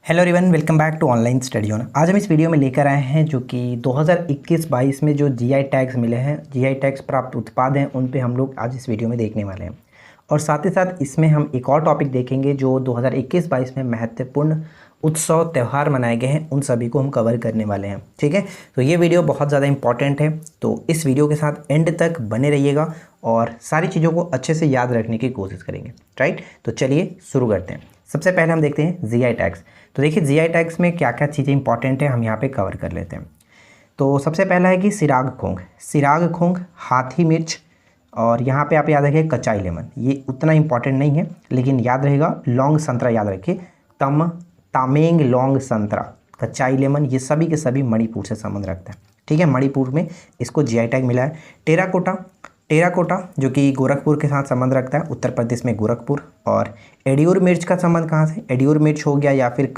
Hello everyone, welcome back to online study zone. आज हम इस वीडियो में लेकर आए हैं जो कि 2021-22 में जो जीआई टैग्स मिले हैं, जीआई टैग्स प्राप्त उत्पाद हैं, उन पे हम लोग आज इस वीडियो में देखने वाले हैं। और साथ ही साथ इसमें हम एक और टॉपिक देखेंगे जो 2021-22 में महत्वपूर्ण उत्सव त्यौहार मनाए गए हैं, उन सभी को हम कवर करने वाले हैं। ठीक है, तो ये वीडियो बहुत ज़्यादा इंपॉर्टेंट है, तो इस वीडियो के साथ एंड तक बने रहिएगा और सारी चीज़ों को अच्छे से याद रखने की कोशिश करेंगे। राइट, तो चलिए शुरू करते हैं। सबसे पहले हम देखते हैं जीआई टैग्स। तो देखिए जीआई टैग्स में क्या क्या चीज़ें इंपॉर्टेंट है, हम यहाँ पे कवर कर लेते हैं। तो सबसे पहला है कि सिराग खोंग, सिराग खोंग, हाथी मिर्च, और यहाँ पे आप याद रखिए कचाई लेमन। ये उतना इंपॉर्टेंट नहीं है लेकिन याद रहेगा। लौंग संतरा याद रखिए, तामेंग लौंग संतरा, कचाई लेमन, ये सभी के सभी मणिपुर से संबंध रखते हैं। ठीक है, मणिपुर में इसको जीआई टैग मिला है। टेराकोटा, टेराकोटा जो कि गोरखपुर के साथ संबंध रखता है, उत्तर प्रदेश में गोरखपुर। और एडियूर मिर्च का संबंध कहाँ से, एडियूर मिर्च हो गया, या फिर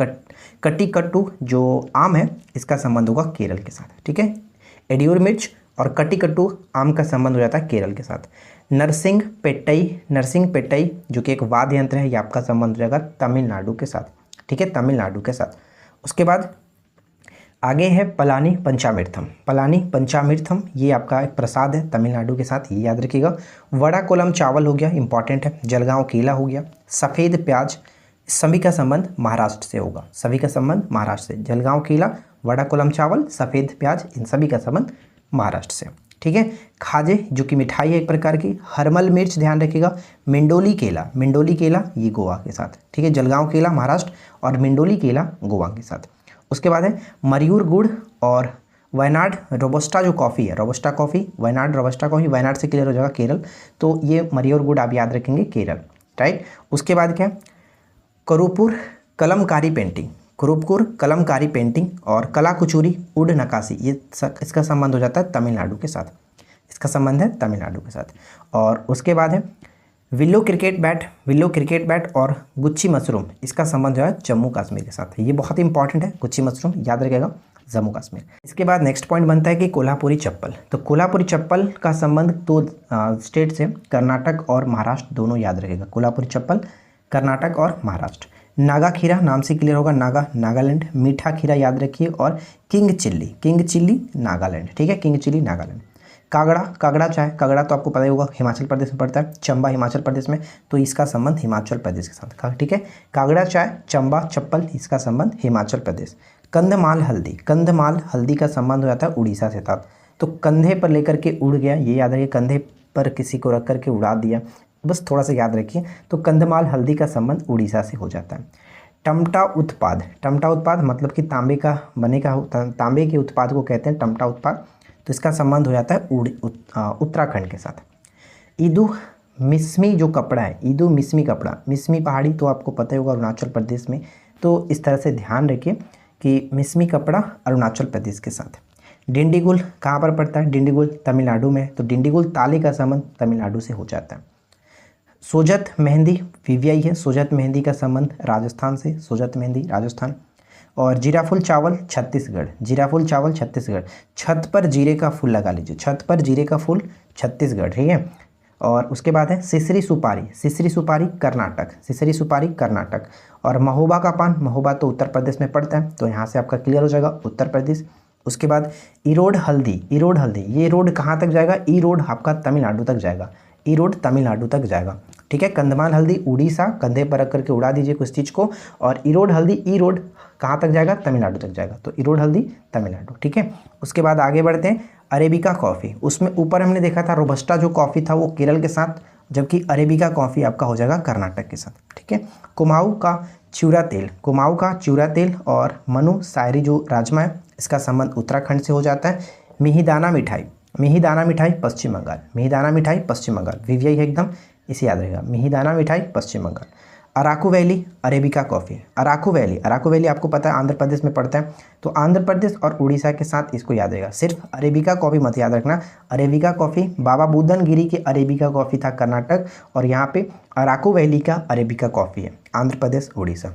कटी कट्टू जो आम है, इसका संबंध होगा केरल के साथ। ठीक है, एडियूर मिर्च और कटी कट्टू आम का संबंध हो जाता है केरल के साथ। नरसिंग पेट्टई, नरसिंग पेट्टई जो कि एक वाद्य यंत्र है, ये आपका संबंध हो जाएगा तमिलनाडु के साथ। ठीक है, तमिलनाडु के साथ। उसके बाद आगे है पलानी पंचामृतम, पलानी पंचामृतम ये आपका एक प्रसाद है तमिलनाडु के साथ, ये याद रखिएगा। वड़ा कोलम चावल हो गया, इंपॉर्टेंट है। जलगांव केला हो गया। सफ़ेद प्याज, सभी का संबंध महाराष्ट्र से होगा, सभी का संबंध महाराष्ट्र से। जलगांव केला, वड़ा कोलम चावल, सफ़ेद प्याज, इन सभी का संबंध महाराष्ट्र से। ठीक है, खाजे जो कि मिठाई है एक प्रकार की। हरमल मिर्च ध्यान रखिएगा। मिंडोली केला, मिंडोली केला ये गोवा के साथ। ठीक है, जलगांव केला महाराष्ट्र और मिंडोली केला गोवा के साथ। उसके बाद है मयूर गुड़ और वायनाड रोबस्टा जो कॉफ़ी है, robusta coffee, Wayanad robusta coffee, Wayanad से क्लियर हो जाएगा केरल, तो ये मयूर गुड़ आप याद रखेंगे केरल। राइट, उसके बाद क्या, करूपुर कलमकारी पेंटिंग, कुरुपकुर कलमकारी पेंटिंग और कला कुचूरी उड नकाशी, ये इसका संबंध हो जाता है तमिलनाडु के साथ, इसका संबंध है तमिलनाडु के साथ। और उसके बाद है willow cricket bat, willow cricket bat और गुच्ची मशरूम, इसका संबंध जो है जम्मू कश्मीर के साथ। ये बहुत इंपॉर्टेंट है, गुच्ची मशरूम याद रखिएगा, जम्मू कश्मीर। इसके बाद नेक्स्ट पॉइंट बनता है कि कोल्हापुरी चप्पल। तो कोल्हापुरी चप्पल का संबंध दो स्टेट से, कर्नाटक और महाराष्ट्र, दोनों याद रखिएगा। कोल्हापुरी चप्पल कर्नाटक और महाराष्ट्र। नागा खीरा नाम से क्लियर होगा, नागा नागालैंड। मीठा खीरा याद रखिए। और king chilli, king chilli Nagaland. ठीक है, किंग चिल्ली नागालैंड। कागड़ा, कागड़ा चाय, कागड़ा तो आपको पता ही होगा हिमाचल प्रदेश में पड़ता है। चंबा हिमाचल प्रदेश में, तो इसका संबंध हिमाचल प्रदेश के साथ। ठीक है, कागड़ा चाय, चंबा चप्पल, इसका संबंध हिमाचल प्रदेश। कंधमाल हल्दी, कंधमाल हल्दी का संबंध हो जाता है उड़ीसा से था। तो कंधे पर लेकर के उड़ गया, ये याद रखिए, कंधे पर किसी को रख करके उड़ा दिया, बस थोड़ा सा याद रखिए। तो कंधमाल हल्दी का संबंध उड़ीसा से हो जाता है। टमटा उत्पाद, टमटा उत्पाद मतलब कि तांबे का बने का, तांबे के उत्पाद को कहते हैं टमटा उत्पाद, तो इसका संबंध हो जाता है उत्तराखंड के साथ। ईदू मिस्मी जो कपड़ा है, ईदू मिस्मी कपड़ा, मिस्मी पहाड़ी तो आपको पता ही होगा अरुणाचल प्रदेश में, तो इस तरह से ध्यान रखिए कि मिस्मी कपड़ा अरुणाचल प्रदेश के साथ। डिंडीगुल कहाँ पर पड़ता है, डिंडीगुल तमिलनाडु में, तो डिंडीगुल ताले का संबंध तमिलनाडु से हो जाता है। सोजत मेहंदी वीवीआई है, सोजत मेहंदी का संबंध राजस्थान से, सोजत मेहंदी राजस्थान। और जीराफुल चावल छत्तीसगढ़, जीराफुल चावल छत्तीसगढ़। छत पर जीरे का फूल लगा लीजिए, छत पर जीरे का फूल छत्तीसगढ़। ठीक है, और उसके बाद है सिसरी सुपारी, सिसरी सुपारी कर्नाटक, सिसरी सुपारी कर्नाटक। और महोबा का पान, महोबा तो उत्तर प्रदेश में पड़ता है, तो यहाँ से आपका क्लियर हो जाएगा उत्तर प्रदेश। उसके बाद इरोड हल्दी, इरोड हल्दी, ये रोड कहाँ तक जाएगा, ई रोड आपका तमिलनाडु तक जाएगा, ई रोड तमिलनाडु तक जाएगा। ठीक है, कंधमाल हल्दी उड़ीसा, कंधे पर रख करके उड़ा दीजिए कुछ चीज़ को, और इरोड हल्दी, ई रोड कहाँ तक जाएगा, तमिलनाडु तक जाएगा, तो इरोड हल्दी तमिलनाडु। ठीक है, उसके बाद आगे बढ़ते हैं। अरेबिका कॉफ़ी, उसमें ऊपर हमने देखा था रोबस्टा जो कॉफ़ी था वो केरल के साथ, जबकि अरेबिका कॉफ़ी आपका हो जाएगा कर्नाटक के साथ। ठीक है, कुमाऊँ का चिवड़ा तेल, कुमाऊँ का चिवड़ा तेल और मनु शायरी जो राजमा है, इसका संबंध उत्तराखंड से हो जाता है। मिहिदाना मिठाई, मिहिदाना मिठाई पश्चिम बंगाल, मिहिदाना मिठाई पश्चिम बंगाल, वीवीआई है एकदम, इसे याद रहेगा, मिहिदाना मिठाई Paschim Bengal. Araku valley arabica coffee, Araku valley, Araku valley आपको पता है आंध्र प्रदेश में पड़ता है, तो आंध्र प्रदेश और उड़ीसा के साथ इसको याद रहेगा। सिर्फ अरेबिका कॉफ़ी मत याद रखना, अरेबिका कॉफ़ी बाबा बुदन गिरी के अरेबिका कॉफ़ी था कर्नाटक, और यहाँ पे अराकू वैली का अरेबिका कॉफ़ी है आंध्र प्रदेश उड़ीसा।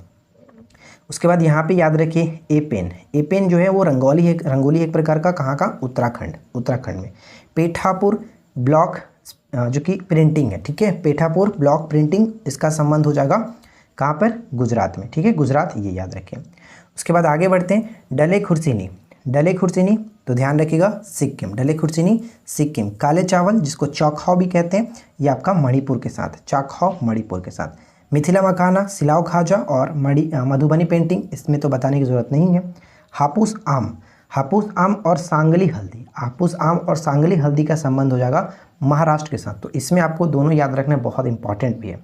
उसके बाद यहाँ पे याद रखिए ए पेन, ए पेन जो है वो रंगोली है, रंगोली एक प्रकार का, कहाँ का, उत्तराखंड, उत्तराखंड में। पेठापुर ब्लॉक जो कि प्रिंटिंग है। ठीक है, पेठापुर ब्लॉक प्रिंटिंग, इसका संबंध हो जाएगा कहाँ पर? गुजरात में। ठीक है, गुजरात, ये याद रखें। उसके बाद आगे बढ़ते हैं। डले खुर्सीनी, डले खुर्सीनी तो ध्यान रखिएगा सिक्किम, डले खुर्सीनी सिक्किम। काले चावल जिसको चौखाओ भी कहते हैं, ये आपका मणिपुर के साथ, चौखाओ मणिपुर के साथ। मिथिला मखाना, सिलाव खाजा और मधुबनी पेंटिंग, इसमें तो बताने की ज़रूरत नहीं है। हापुस आम, हापुस आम और सांगली हल्दी, हापुस आम और सांगली हल्दी का संबंध हो जाएगा महाराष्ट्र के साथ। तो इसमें आपको दोनों याद रखना बहुत इंपॉर्टेंट भी है।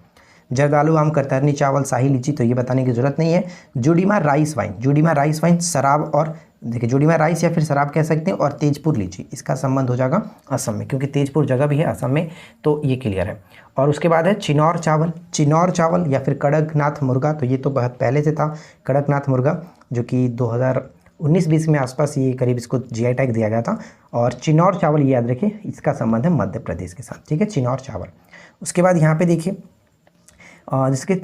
जर्दालू आम, कतरनी चावल, शाही लीची, तो ये बताने की ज़रूरत नहीं है। Judima rice wine, Judima rice wine शराब, और देखिए जुडीमा राइस या फिर शराब कह सकते हैं। और तेजपुर लीची, इसका संबंध हो जाएगा असम में, क्योंकि तेजपुर जगह भी है असम में, तो ये क्लियर है। और उसके बाद है चिनौर चावल, चिनौर चावल या फिर कड़कनाथ मुर्गा, तो ये तो बहुत पहले से था कड़कनाथ मुर्गा, जो कि 2019-20 में आसपास ये करीब इसको जीआई टैग दिया गया था। और चिनौर चावल ये याद रखिए, इसका संबंध है मध्य प्रदेश के साथ। ठीक है, चिनौर चावल। उसके बाद यहाँ पे देखिए जिसके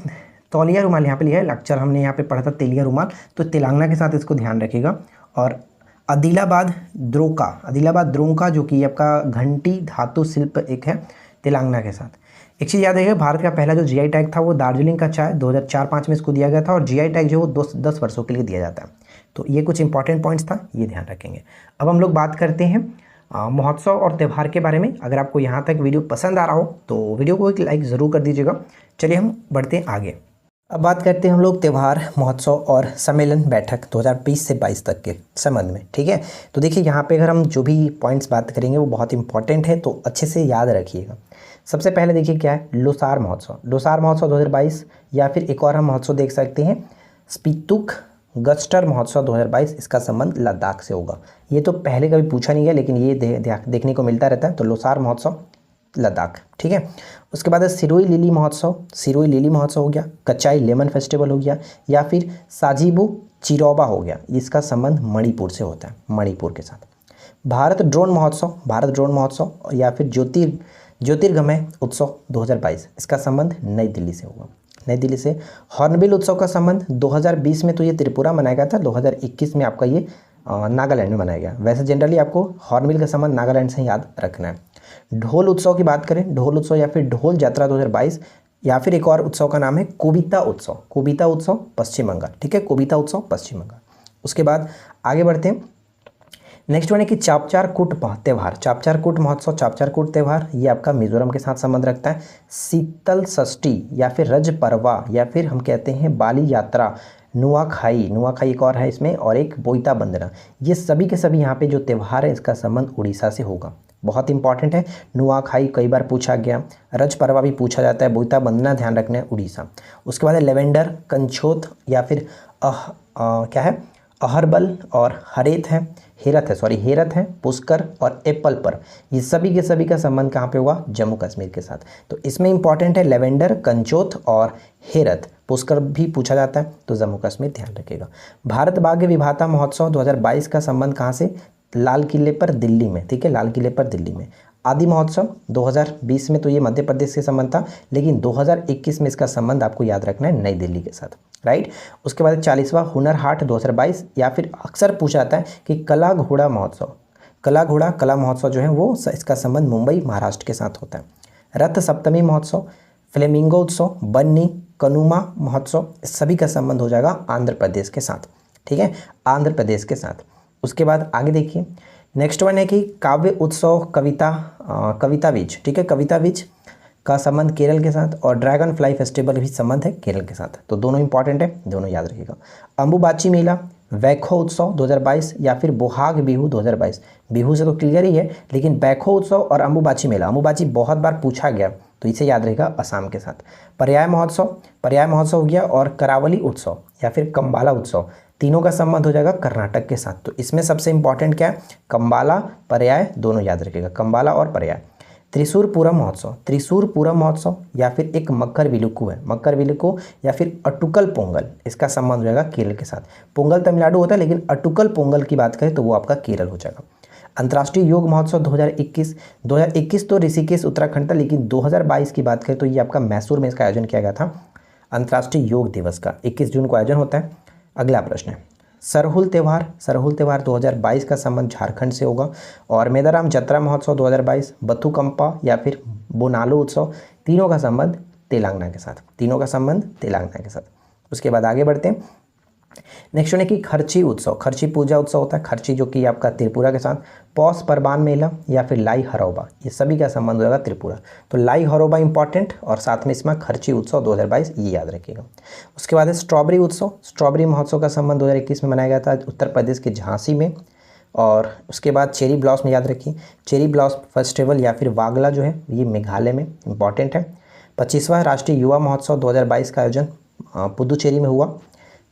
तौलिया रुमाल यहाँ पे लिया है, लेक्चर हमने यहाँ पे पढ़ा था तेलिया रुमाल, तो तेलंगाना के साथ इसको ध्यान रखिएगा। और आदिलाबाद द्रोका, आदिलाबाद द्रोका जो कि आपका घंटी धातु शिल्प एक है, तेलंगाना के साथ। एक चीज़ याद रखिएगा, भारत का पहला जो जीआई टैग था वो दार्जिलिंग का चाय 2004-05 में इसको दिया गया था। और जीआई टैग जो वो 10 वर्षों के लिए दिया जाता है। तो ये कुछ इंपॉर्टेंट पॉइंट्स था, ये ध्यान रखेंगे। अब हम लोग बात करते हैं महोत्सव और त्यौहार के बारे में। अगर आपको यहाँ तक वीडियो पसंद आ रहा हो तो वीडियो को एक लाइक ज़रूर कर दीजिएगा। चलिए हम बढ़ते हैं आगे। अब बात करते हैं हम लोग त्यौहार, महोत्सव और सम्मेलन बैठक 2020 से 22 तक के संबंध में। ठीक है, तो देखिए यहाँ पे अगर हम जो भी पॉइंट्स बात करेंगे वो बहुत इंपॉर्टेंट है, तो अच्छे से याद रखिएगा। सबसे पहले देखिए क्या है, लोसार महोत्सव, लोसार महोत्सव 2022, या फिर एक और हम महोत्सव देख सकते हैं स्पीतुक गस्टर महोत्सव 2022, इसका संबंध लद्दाख से होगा। ये तो पहले कभी पूछा नहीं गया, लेकिन ये देखने को मिलता रहता है। तो लोसार महोत्सव लद्दाख। ठीक है, उसके बाद सिरोही लिली महोत्सव, सिरोही लिली महोत्सव हो गया। कच्चाई लेमन फेस्टिवल हो गया, या फिर साजिबू चिरौबा हो गया, इसका संबंध मणिपुर से होता है, मणिपुर के साथ। भारत ड्रोन महोत्सव, भारत ड्रोन महोत्सव, या फिर ज्योतिर्गमय उत्सव 2022, इसका संबंध नई दिल्ली से होगा, नई दिल्ली से। हॉर्नबिल उत्सव का संबंध 2020 में तो ये त्रिपुरा मनाया गया था, 2021 में आपका ये नागालैंड में मनाया गया। वैसे जनरली आपको हॉर्नबिल का संबंध नागालैंड से याद रखना है। ढोल उत्सव की बात करें, ढोल उत्सव या फिर ढोल यात्रा 2022, या फिर एक और उत्सव का नाम है कोबिता उत्सव, कोबिता उत्सव पश्चिम बंगाल। ठीक है, कोबिता उत्सव पश्चिम बंगाल। उसके बाद आगे बढ़ते हैं। नेक्स्ट वन है कि चापचार कूट त्यौहार, चापचार कूट महोत्सव, चापचार कूट त्यौहार, ये आपका मिजोरम के साथ संबंध रखता है। शीतल षष्ठी या फिर रज पर्वा, या फिर हम कहते हैं बाली यात्रा, नुआखाई, नुआखाई एक और है इसमें, और एक बोईता बंदना, ये सभी के सभी यहाँ पे जो त्यौहार है इसका संबंध उड़ीसा से होगा। बहुत इंपॉर्टेंट है। नुआखाई कई बार पूछा गया, रज पर्वा भी पूछा जाता है, बोईता बंदना ध्यान रखना है, उड़ीसा। उसके बाद है लेवेंडर, कंछोत, या फिर क्या है अहरबल, और हरेत है, हेरत है, सॉरी हेरत है, पुष्कर और एप्पल पर, ये सभी के सभी का संबंध कहाँ पे होगा? जम्मू कश्मीर के साथ। तो इसमें इंपॉर्टेंट है लेवेंडर, कंचोत और हेरत। पुष्कर भी पूछा जाता है, तो जम्मू कश्मीर ध्यान रखिएगा। भारत भाग्य विधाता महोत्सव 2022 का संबंध कहाँ से? लाल किले पर दिल्ली में। ठीक है, लाल किले पर दिल्ली में। आदि महोत्सव 2020 में तो ये मध्य प्रदेश से संबंध था, लेकिन 2021 में इसका संबंध आपको याद रखना है नई दिल्ली के साथ, राइट। उसके बाद 40वां हुनर हाट 2022, या फिर अक्सर पूछा जाता है कि कला घोड़ा महोत्सव, कला घोड़ा कला महोत्सव जो है वो इसका संबंध मुंबई महाराष्ट्र के साथ होता है। रथ सप्तमी महोत्सव, फ्लेमिंगो उत्सव, बन्नी, कनुमा महोत्सव, सभी का संबंध हो जाएगा आंध्र प्रदेश के साथ। ठीक है, आंध्र प्रदेश के साथ। उसके बाद आगे देखिए, नेक्स्ट वन है कि काव्य उत्सव कविता बीज। ठीक है, कविता बीज का संबंध केरल के साथ, और ड्रैगन फ्लाई फेस्टिवल भी संबंध है केरल के साथ, तो दोनों इंपॉर्टेंट है, दोनों याद रखिएगा। अंबुबाची मेला, वैखो उत्सव 2022, या फिर बोहाग बिहू 2022। बिहू से तो क्लियर ही है, लेकिन वैखो उत्सव और अंबुबाची मेला, अंबुबाची बहुत बार पूछा गया तो इसे याद रहेगा असम के साथ। पर्याय महोत्सव, पर्याय महोत्सव हो गया, और करावली उत्सव या फिर कंबाला उत्सव, तीनों का संबंध हो जाएगा कर्नाटक के साथ। तो इसमें सबसे इंपॉर्टेंट क्या है? कंबाला, पर्याय, दोनों याद रखिएगा, कंबाला और पर्याय। त्रिशूर पूरम महोत्सव, त्रिशूर पूरम महोत्सव, या फिर एक मकर विलुक्कू है, मकर विलुक्कू, या फिर अटुकल पोंगल, इसका संबंध हो जाएगा केरल के साथ। पोंगल तमिलनाडु होता है, लेकिन अटुकल पोंगल की बात करें तो वो आपका केरल हो जाएगा। अंतर्राष्ट्रीय योग महोत्सव 2021 तो ऋषिकेश उत्तराखंड था, लेकिन 2022 की बात करें तो ये आपका मैसूर में इसका आयोजन किया गया था। अंतर्राष्ट्रीय योग दिवस का 21 जून को आयोजन होता है। अगला प्रश्न है सरहुल त्यौहार, सरहुल त्यौहार 2022 का संबंध झारखंड से होगा। और मेदाराम जत्रा महोत्सव 2022, बथुकंपा या फिर बोनालो उत्सव, तीनों का संबंध तेलंगाना के साथ, तीनों का संबंध तेलंगाना के साथ। उसके बाद आगे बढ़ते हैं। नेक्स्ट है कि खर्ची उत्सव, खर्ची पूजा उत्सव होता है, खर्ची जो कि आपका त्रिपुरा के साथ, पौष परबान मेला या फिर लाई हरौबा, ये सभी का संबंध होगा त्रिपुरा। तो लाई हरौबा इंपॉर्टेंट और साथ में इसमें खर्ची उत्सव 2022 ये याद रखिएगा। उसके बाद है स्ट्रॉबेरी उत्सव, स्ट्रॉबेरी महोत्सव का संबंध 2021 में मनाया गया था उत्तर प्रदेश के झांसी में। और उसके बाद चेरी ब्लॉसम याद रखिए, चेरी ब्लॉसम फेस्टिवल या फिर वागला जो है ये मेघालय में इंपॉर्टेंट है। 25वां राष्ट्रीय युवा महोत्सव 2022 का आयोजन पुदुचेरी में हुआ।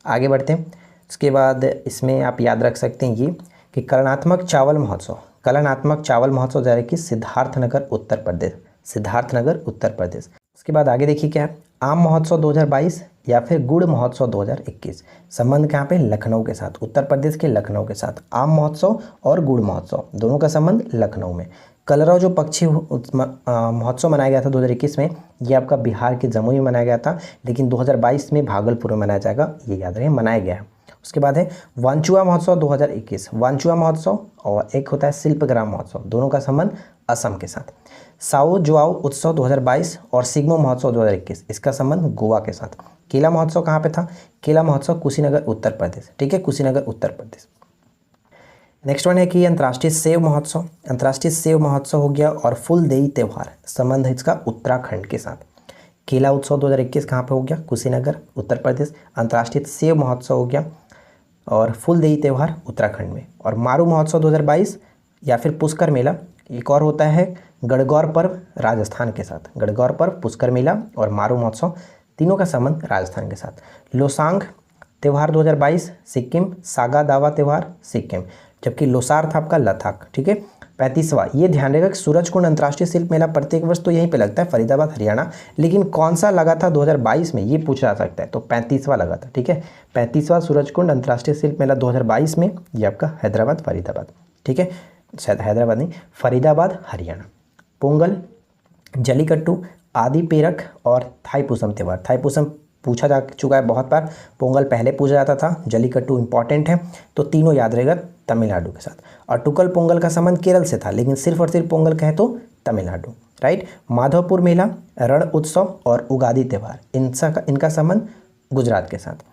आगे बढ़ते हैं। उसके बाद इसमें आप याद रख सकते हैं ये कि कलात्मक चावल महोत्सव, कलात्मक चावल महोत्सव जा रहा है कि सिद्धार्थनगर उत्तर प्रदेश, सिद्धार्थनगर उत्तर प्रदेश। उसके बाद आगे देखिए क्या है, आम महोत्सव 2022 या फिर गुड़ महोत्सव 2021, संबंध कहाँ पे, लखनऊ के साथ, उत्तर प्रदेश के लखनऊ के साथ। आम महोत्सव और गुड़ महोत्सव दोनों का संबंध लखनऊ में। कलरव जो पक्षी महोत्सव मनाया गया था 2021 में, ये आपका बिहार के जमुई में मनाया गया था, लेकिन 2022 में भागलपुर में मनाया जाएगा, ये याद रहे, मनाया गया है। उसके बाद है वांचुआ महोत्सव 2021, वांचुआ महोत्सव और एक होता है शिल्पग्राम महोत्सव, दोनों का संबंध असम के साथ। साओ जोआओ उत्सव 2022 और सिग्मो महोत्सव 2021, इसका संबंध गोवा के साथ। केला महोत्सव कहाँ पे था, केला महोत्सव कुशीनगर उत्तर प्रदेश, ठीक है, कुशीनगर उत्तर प्रदेश। नेक्स्ट वन है कि अंतर्राष्ट्रीय सेव महोत्सव, अंतर्राष्ट्रीय सेव महोत्सव हो गया और फूलदेई त्यौहार, संबंध है इसका उत्तराखंड के साथ। केला उत्सव 2021 कहाँ पे हो गया, कुशीनगर उत्तर प्रदेश। अंतर्राष्ट्रीय सेव महोत्सव हो गया और फूलदेई त्यौहार उत्तराखंड में। और मारू महोत्सव 2022 या फिर पुष्कर मेला, एक और होता है गणगौर पर्व राजस्थान के साथ, गणगौर पर्व, पुष्कर मेला और मारू महोत्सव, तीनों का संबंध राजस्थान के साथ। लोसांग त्यौहार 2022 सिक्किम, सागा दावा त्यौहार सिक्किम, जबकि लोसार था आपका लद्दाख, ठीक है। 35वां, ये ध्यान रखिएगा कि सूरजकुंड अंतर्राष्ट्रीय शिल्प मेला प्रत्येक वर्ष तो यहीं पे लगता है, फरीदाबाद हरियाणा, लेकिन कौन सा लगा था 2022 में, ये पूछा जा सकता है, तो 35वां लगा था, ठीक है। 35वां सूरजकुंड अंतर्राष्ट्रीय शिल्प मेला 2022 में, ये आपका हैदराबाद फरीदाबाद, ठीक है, शायद हैदराबाद नहीं, फरीदाबाद हरियाणा। पोंगल, जलीकट्टू, आदि पेरक और थाईपुसम त्यौहार, थाईपुसम पूछा जा चुका है बहुत बार, पोंगल पहले पूछा जाता था, जलीकट्टू इंपॉर्टेंट है, तो तीनों याद रहेगा तमिलनाडु के साथ। और टुकल पोंगल का संबंध केरल से था, लेकिन सिर्फ और सिर्फ पोंगल कहे तो तमिलनाडु, राइट। माधवपुर मेला, रण उत्सव और उगादी त्यौहार, इनका संबंध गुजरात के साथ।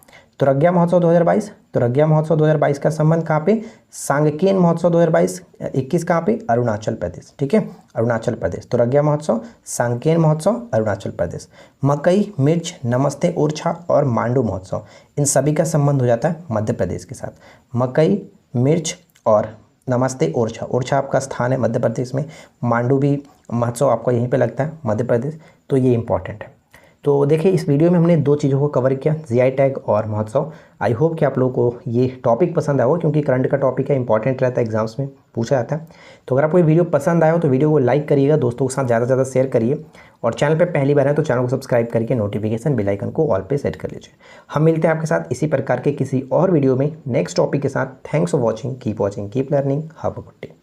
तुरग्या महोत्सव 2022, तुरग्या महोत्सव 2022 का संबंध कहाँ पे, सांगकेन महोत्सव 2022-21 कहाँ पे, अरुणाचल प्रदेश, ठीक है, अरुणाचल प्रदेश। तुरग्या महोत्सव, सांगकेन महोत्सव, अरुणाचल प्रदेश। मकई, मिर्च, नमस्ते ओरछा और मांडू महोत्सव, इन सभी का संबंध हो जाता है मध्य प्रदेश के साथ। मकई, मिर्च और नमस्ते ओरछा, ओरछा आपका स्थान है मध्य प्रदेश में, मांडू भी महोत्सव आपको यहीं पे लगता है मध्य प्रदेश, तो ये इंपॉर्टेंट है। तो देखिए इस वीडियो में हमने दो चीज़ों को कवर किया, जीआई टैग और महोत्सव। आई होप कि आप लोगों को ये टॉपिक पसंद आया हो, क्योंकि करंट का टॉपिक है, इंपॉर्टेंट रहता है, एग्जाम्स में पूछा जाता है। तो अगर आपको ये वीडियो पसंद आया हो तो वीडियो को लाइक करिएगा, दोस्तों के साथ ज़्यादा से ज़्यादा शेयर करिए, और चैनल पे पहली बार है तो चैनल को सब्सक्राइब करके नोटिफिकेशन बेल आइकन को ऑल पे सेट कर लीजिए। हम मिलते हैं आपके साथ इसी प्रकार के किसी और वीडियो में नेक्स्ट टॉपिक के साथ। Thanks for watching, keep learning, have a good day.